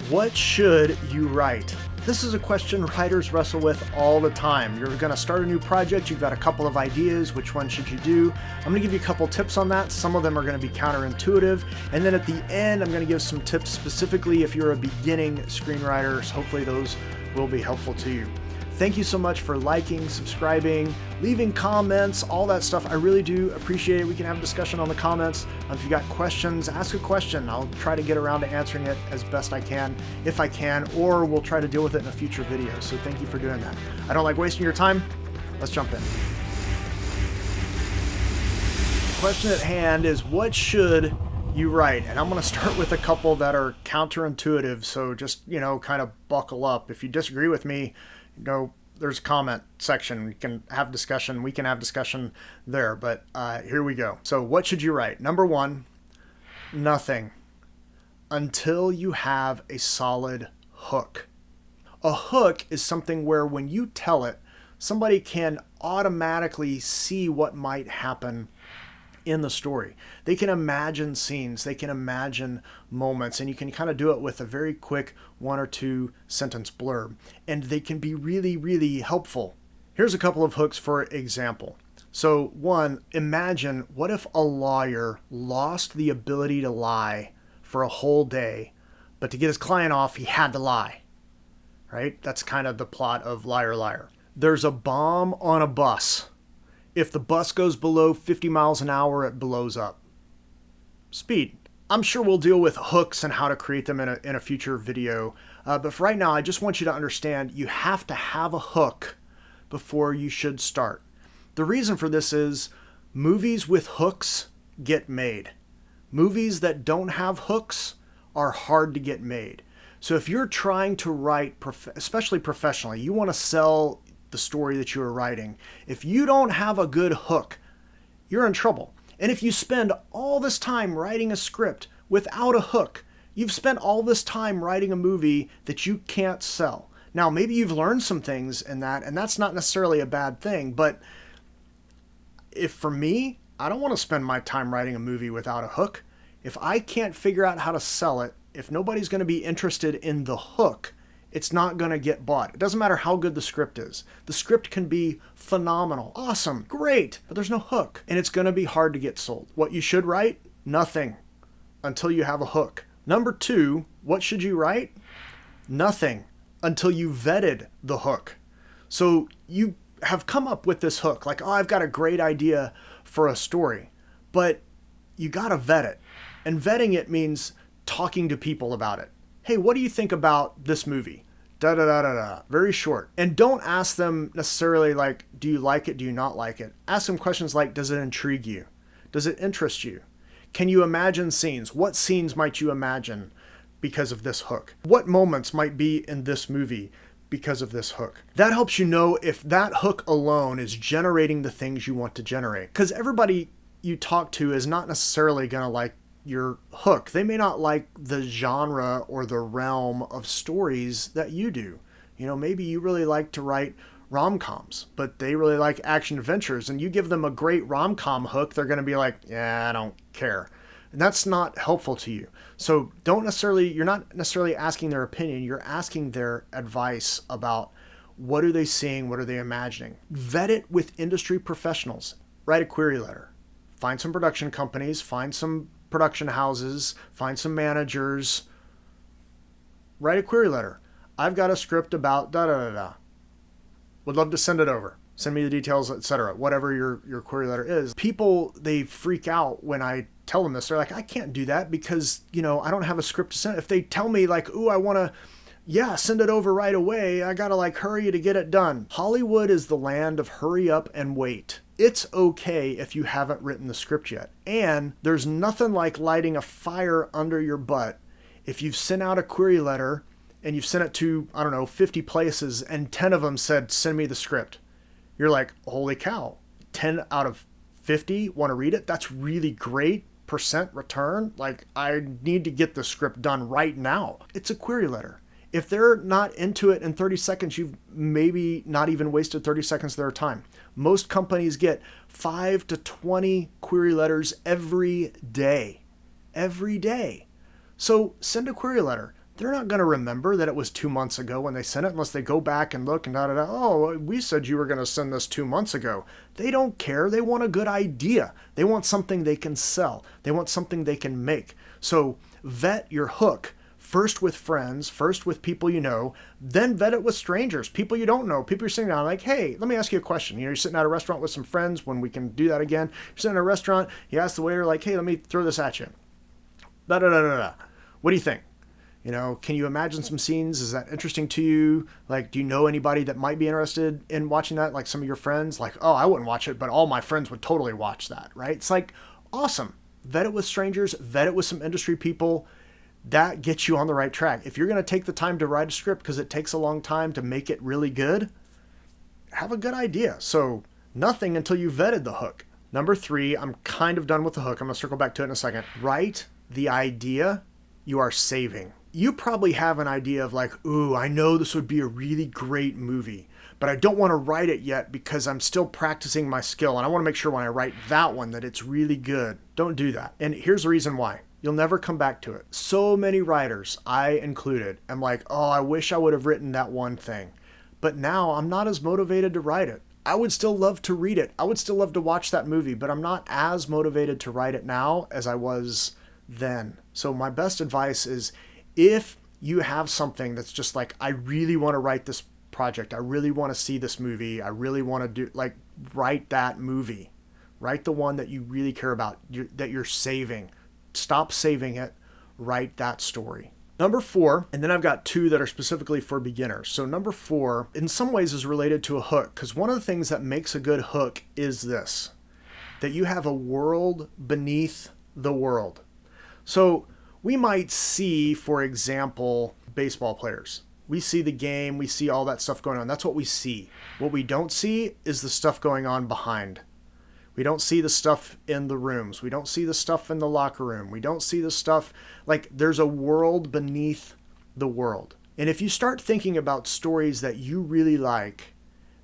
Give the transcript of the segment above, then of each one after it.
What should you write? This is a question writers wrestle with all the time. You're going to start a new project, you've got a couple of ideas, which one should you do? I'm going to give you a couple tips on that. Some of them are going to be counterintuitive. And then at the end, I'm going to give some tips specifically if you're a beginning screenwriter. So hopefully those will be helpful to you. Thank you so much for liking, subscribing, leaving comments, all that stuff. I really do appreciate it. We can have a discussion on the comments. If you got questions, ask a question. I'll try to get around to answering it as best I can, if I can, or we'll try to deal with it in a future video. So thank you for doing that. I don't like wasting your time. Let's jump in. The question at hand is, what should you write? And I'm going to start with a couple that are counterintuitive. So just, kind of buckle up. If you disagree with me, there's a comment section. We can have discussion there, but here we go. So what should you write? Number one, nothing until you have a solid hook. A hook is something where when you tell it, somebody can automatically see what might happen in the story. They can imagine scenes, they can imagine moments, and you can kind of do it with a very quick 1 or 2 sentence blurb. And they can be really, really helpful. Here's a couple of hooks for example. So one, imagine what if a lawyer lost the ability to lie for a whole day, but to get his client off, he had to lie, right? That's kind of the plot of Liar Liar. There's a bomb on a bus. If the bus goes below 50 miles an hour, it blows up. Speed. I'm sure we'll deal with hooks and how to create them in a future video. But for right now, I just want you to understand you have to have a hook before you should start. The reason for this is movies with hooks get made. Movies that don't have hooks are hard to get made. So if you're trying to write, especially professionally, you want to sell the story that you are writing. If you don't have a good hook, you're in trouble. And if you spend all this time writing a script without a hook, you've spent all this time writing a movie that you can't sell. Now, maybe you've learned some things in that, and that's not necessarily a bad thing, but if for me, I don't want to spend my time writing a movie without a hook. If I can't figure out how to sell it, if nobody's going to be interested in the hook, it's not going to get bought. It doesn't matter how good the script is. The script can be phenomenal, awesome, great, but there's no hook, and it's going to be hard to get sold. What you should write? Nothing until you have a hook. Number two, what should you write? Nothing until you vetted the hook. So you have come up with this hook, like, I've got a great idea for a story, but you got to vet it. And vetting it means talking to people about it. Hey, what do you think about this movie? Da-da-da-da-da. Very short. And don't ask them necessarily like, do you like it? Do you not like it? Ask them questions like, does it intrigue you? Does it interest you? Can you imagine scenes? What scenes might you imagine because of this hook? What moments might be in this movie because of this hook? That helps you know if that hook alone is generating the things you want to generate. Because everybody you talk to is not necessarily going to like your hook. They may not like the genre or the realm of stories that you do. Maybe you really like to write rom-coms, but they really like action adventures, and you give them a great rom-com hook, they're going to be like, yeah, I don't care. And that's not helpful to you. So you're not necessarily asking their opinion, you're asking their advice about what are they seeing, what are they imagining. Vet it with industry professionals. Write a query letter. Find some production companies, find some production houses, find some managers, write a query letter. I've got a script about da-da-da-da. Would love to send it over. Send me the details, etc. Whatever your query letter is. People, they freak out when I tell them this. They're like, I can't do that because, I don't have a script to send. If they tell me like, ooh, I want to, send it over right away. I got to hurry to get it done. Hollywood is the land of hurry up and wait. It's okay if you haven't written the script yet. And there's nothing like lighting a fire under your butt if you've sent out a query letter and you've sent it to, 50 places and 10 of them said, send me the script. You're like, holy cow, 10 out of 50 want to read it? That's really great percent return. I need to get the script done right now. It's a query letter. If they're not into it in 30 seconds, you've maybe not even wasted 30 seconds of their time. Most companies get 5 to 20 query letters every day. Every day. So send a query letter. they're not going to remember that it was 2 months ago when they sent it unless they go back and look and da. Oh, we said you were going to send this 2 months ago. They don't care. They want a good idea. They want something they can sell. They want something they can make. So vet your hook first with friends, first with people you know, then vet it with strangers, people you don't know, people you're sitting down like, hey, let me ask you a question. You're sitting at a restaurant with some friends when we can do that again. You're sitting at a restaurant, you ask the waiter like, hey, let me throw this at you. Da da da da da. What do you think? Can you imagine some scenes? Is that interesting to you? Like, do you know anybody that might be interested in watching that? Like some of your friends? Like, oh, I wouldn't watch it, but all my friends would totally watch that, right? It's like, awesome. Vet it with strangers, vet it with some industry people. That gets you on the right track. If you're going to take the time to write a script because it takes a long time to make it really good, have a good idea. So nothing until you vetted the hook. Number 3, I'm kind of done with the hook. I'm going to circle back to it in a second. Write the idea you are saving. You probably have an idea of like, ooh, I know this would be a really great movie, but I don't want to write it yet because I'm still practicing my skill. And I want to make sure when I write that one that it's really good. Don't do that. And here's the reason why. You'll never come back to it. So many writers, I included, am like, oh, I wish I would have written that one thing. But now I'm not as motivated to write it. I would still love to read it. I would still love to watch that movie, but I'm not as motivated to write it now as I was then. So my best advice is, if you have something that's just like, I really want to write this project, I really want to see this movie, I really want to do, like, write that movie. Write the one that you really care about, that you're saving. Stop saving it. Write that story. Number 4, and then I've got 2 that are specifically for beginners. So number 4, in some ways, is related to a hook, because one of the things that makes a good hook is this, that you have a world beneath the world. So we might see, for example, baseball players. We see the game, we see all that stuff going on. That's what we see. What we don't see is the stuff going on behind. We don't see the stuff in the rooms. We don't see the stuff in the locker room. We don't see the stuff, like, there's a world beneath the world. And if you start thinking about stories that you really like,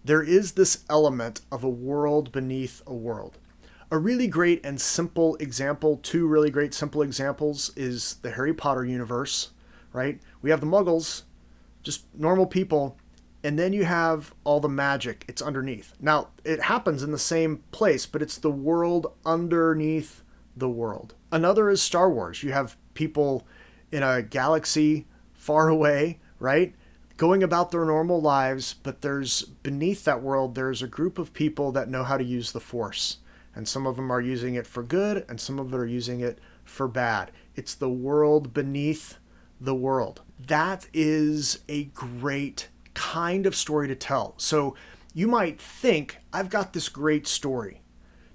there is this element of a world beneath a world. A really great and simple example, 2 really great simple examples, is the Harry Potter universe, right? We have the Muggles, just normal people, and then you have all the magic. It's underneath. Now, it happens in the same place, but it's the world underneath the world. Another is Star Wars. You have people in a galaxy far away, right? Going about their normal lives, but there's, beneath that world, there's a group of people that know how to use the Force. And some of them are using it for good, and some of them are using it for bad. It's the world beneath the world. That is a great kind of story to tell. So you might think, I've got this great story.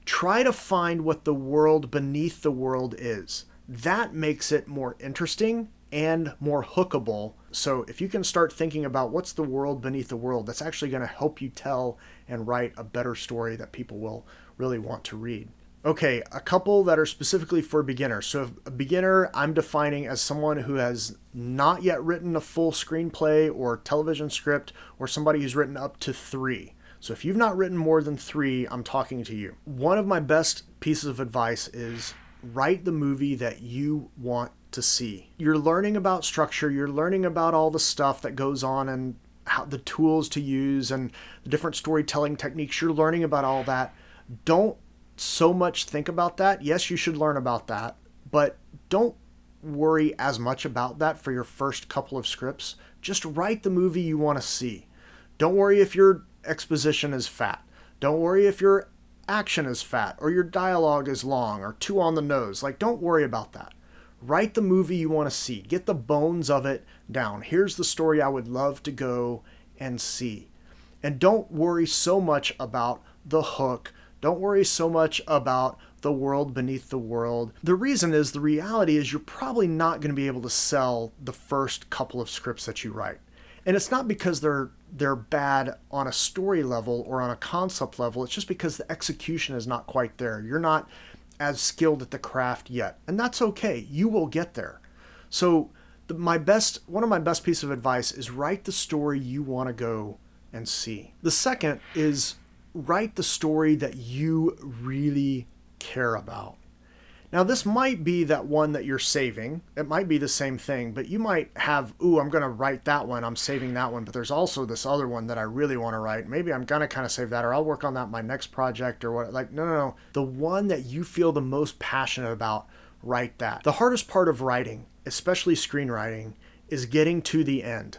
Try to find what the world beneath the world is. That makes it more interesting and more hookable. So if you can start thinking about what's the world beneath the world, that's actually going to help you tell and write a better story that people will really want to read. Okay, a couple that are specifically for beginners. So a beginner, I'm defining as someone who has not yet written a full screenplay or television script, or somebody who's written up to 3. So if you've not written more than 3, I'm talking to you. One of my best pieces of advice is write the movie that you want to see. You're learning about structure, you're learning about all the stuff that goes on and how the tools to use and the different storytelling techniques. You're learning about all that. Don't so much think about that. Yes, you should learn about that, but don't worry as much about that for your first couple of scripts. Just write the movie you want to see. Don't worry if your exposition is fat. Don't worry if your action is fat or your dialogue is long or too on the nose. Like, don't worry about that. Write the movie you want to see. Get the bones of it down. Here's the story I would love to go and see. And don't worry so much about the hook. Don't worry so much about the world beneath the world. The reason is, the reality is, you're probably not going to be able to sell the first couple of scripts that you write. And it's not because they're bad on a story level or on a concept level. It's just because the execution is not quite there. You're not as skilled at the craft yet. And that's okay. You will get there. So one of my best pieces of advice is write the story you want to go and see. The second is write the story that you really care about. Now, this might be that one that you're saving. It might be the same thing, but you might have, ooh, I'm going to write that one. I'm saving that one, but there's also this other one that I really want to write. Maybe I'm going to kind of save that, or I'll work on that in my next project or what. Like, no. The one that you feel the most passionate about, write that. The hardest part of writing, especially screenwriting, is getting to the end.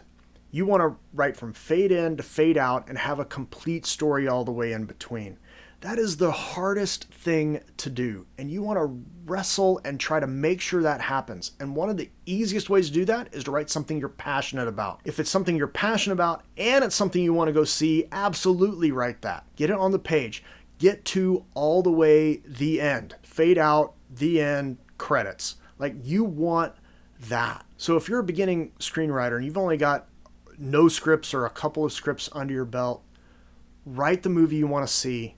You want to write from fade in to fade out and have a complete story all the way in between. That is the hardest thing to do, and you want to wrestle and try to make sure that happens. And one of the easiest ways to do that is to write something you're passionate about. If it's something you're passionate about and it's something you want to go see, absolutely write that. Get it on the page. Get to all the way the end. Fade out, the end, credits. Like, you want that. So if you're a beginning screenwriter and you've only got no scripts or a couple of scripts under your belt, write the movie you want to see.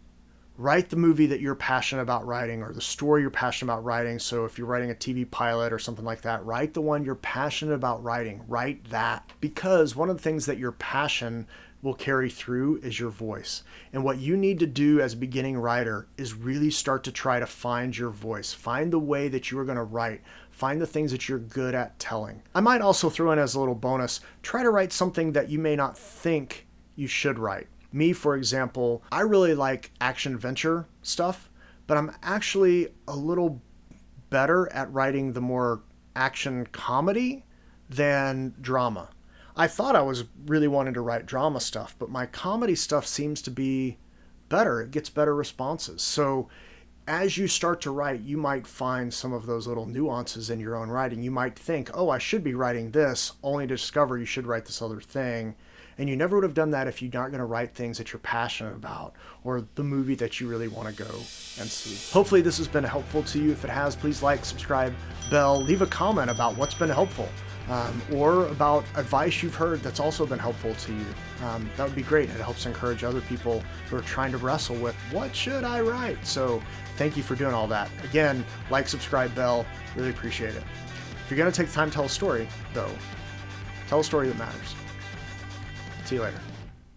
Write the movie that you're passionate about writing, or the story you're passionate about writing. So if you're writing a TV pilot or something like that, write the one you're passionate about writing. Write that. Because one of the things that your passion will carry through is your voice. And what you need to do as a beginning writer is really start to try to find your voice. Find the way that you are going to write. Find the things that you're good at telling. I might also throw in as a little bonus, try to write something that you may not think you should write. Me, for example, I really like action-adventure stuff, but I'm actually a little better at writing the more action comedy than drama. I thought I was really wanting to write drama stuff, but my comedy stuff seems to be better. It gets better responses. So as you start to write, you might find some of those little nuances in your own writing. You might think, oh, I should be writing this, only to discover you should write this other thing. And you never would have done that if you're not going to write things that you're passionate about, or the movie that you really want to go and see. Hopefully this has been helpful to you. If it has, please like, subscribe, bell, leave a comment about what's been helpful, or about advice you've heard that's also been helpful to you. That would be great. It helps encourage other people who are trying to wrestle with, what should I write? So thank you for doing all that. Again, like, subscribe, bell, really appreciate it. If you're going to take the time to tell a story, though, tell a story that matters. See you later.